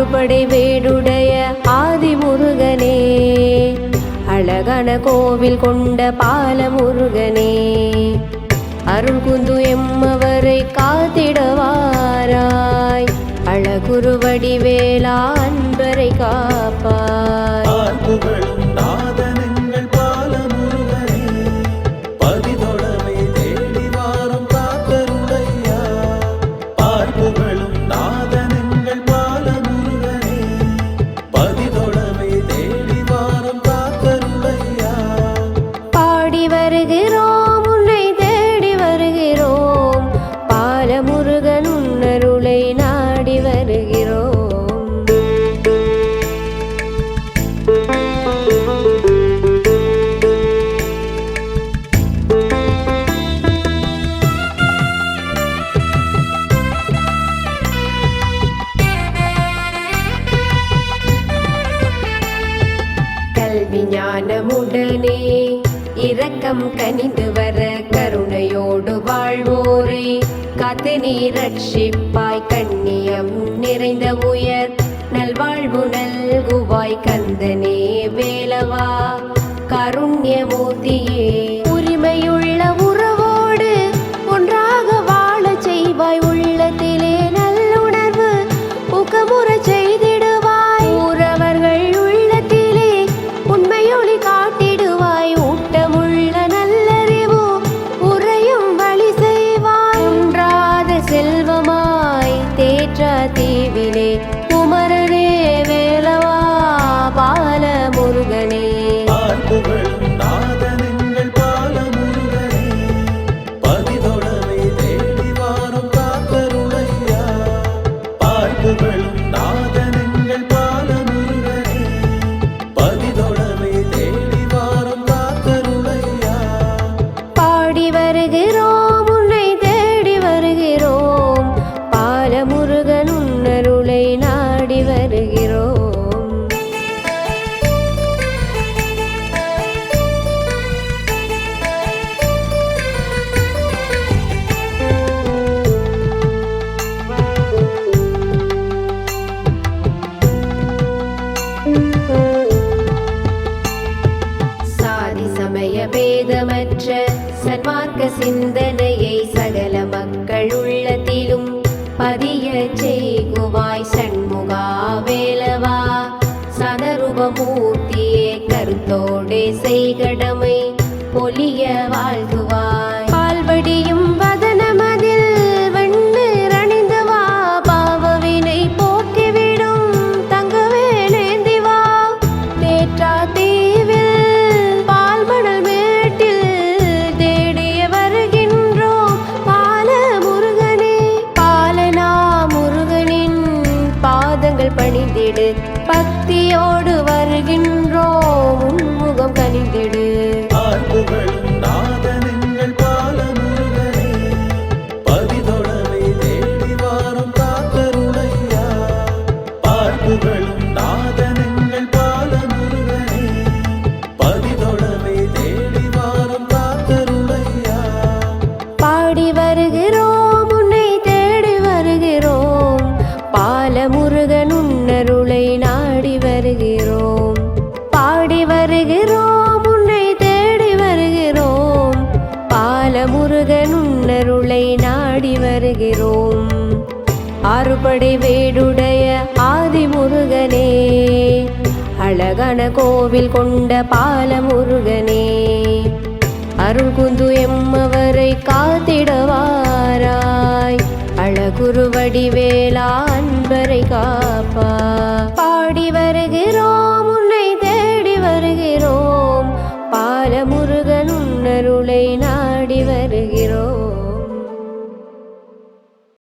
ஆறுபடை வேடுடைய ஆதிமுருகனே, அழகான கோவில் கொண்ட பாலமுருகனே, அருள் குந்து எம்மவரை காத்திடவாராய், அழகுரு வடிவேலா அன்பரை காப்பாய். ஞானமுடனே இரக்கம் கனிந்து வர கருணையோடு வாழ்வோரே, காத்து நீ ரட்சிப்பாய், கண்ணியம் நிறைந்த உயர் நல்வாழ்வு நல்குவாய், கந்தனே வேலவா காருண்யமூர்த்தியே, உரிமையுள்ள உறவோடு ஒன்றாக வாழ செய்வாய், உள்ளத்திலே நல்லுணர்வு ஊக்கமுற செய்திடுவாய், ஊரவர்கள் உள்ளத்திலே உண்மையொளி காட்டிடுவாய், ஊட்டமுள்ள நல்லறிவு உறையும் வழி செய்வாய், ஒன்றாத செல்வமாய் தேற்றா தீவிலே குமரனே வேலவா பாலமுருகனே. பாடி வருகிறோம் உன்னை தேடி வருகிறோம், பாலமுருகன் உன்னருளை நாடி வருகிறோம். சாதி சமய பேதமற்ற சன்மார்க்க சிந்தனையை சகல மக்கள் உள்ளத்திலும் பதிய செய்குவாய், சண்முகா வேலவா சதரூபமூர்த்தியே, கருத்தோடே செய்கடமை பொலிய வாழ்த்துவாய், பால்வடியும் வதனமதில் வெண்ணிறணிந்தவா, பாவவினை போக்கிவிடும் தங்கவேலேந்திவா, தேற்றா தீவில் பால்மணல் மேட்டில் தேடிய வருகின்றோம் பாலமுருகனே, பாலனா முருகனின் பாதங்கள் பணிந்திடு, பக்தியோடு வருகின்றோம் உன்முகம் கனிந்திடு. பாடி வருகிறோம் உன்னை தேடி வருகிறோம், பாலமுருகன் உன்னருளை நாடி வருகிறோம். பாடி வருகிறோம் உன்னை தேடி வருகிறோம், பாலமுருகன் உன்னருளை நாடி வருகிறோம். ஆறுபடை வேடுடைய ஆதிமுருகனே, அழகான கோவில் கொண்ட பாலமுருகனே, அருள் குந்து எம்மவரை காத்திடவாராய், அழகுரு வடிவேலா அன்பரை காப்பாய். பாடி வருகிறோம் உன்னை தேடி வருகிறோம், பாலமுருகன் உன்னருளை நாடி வருகிறோம்.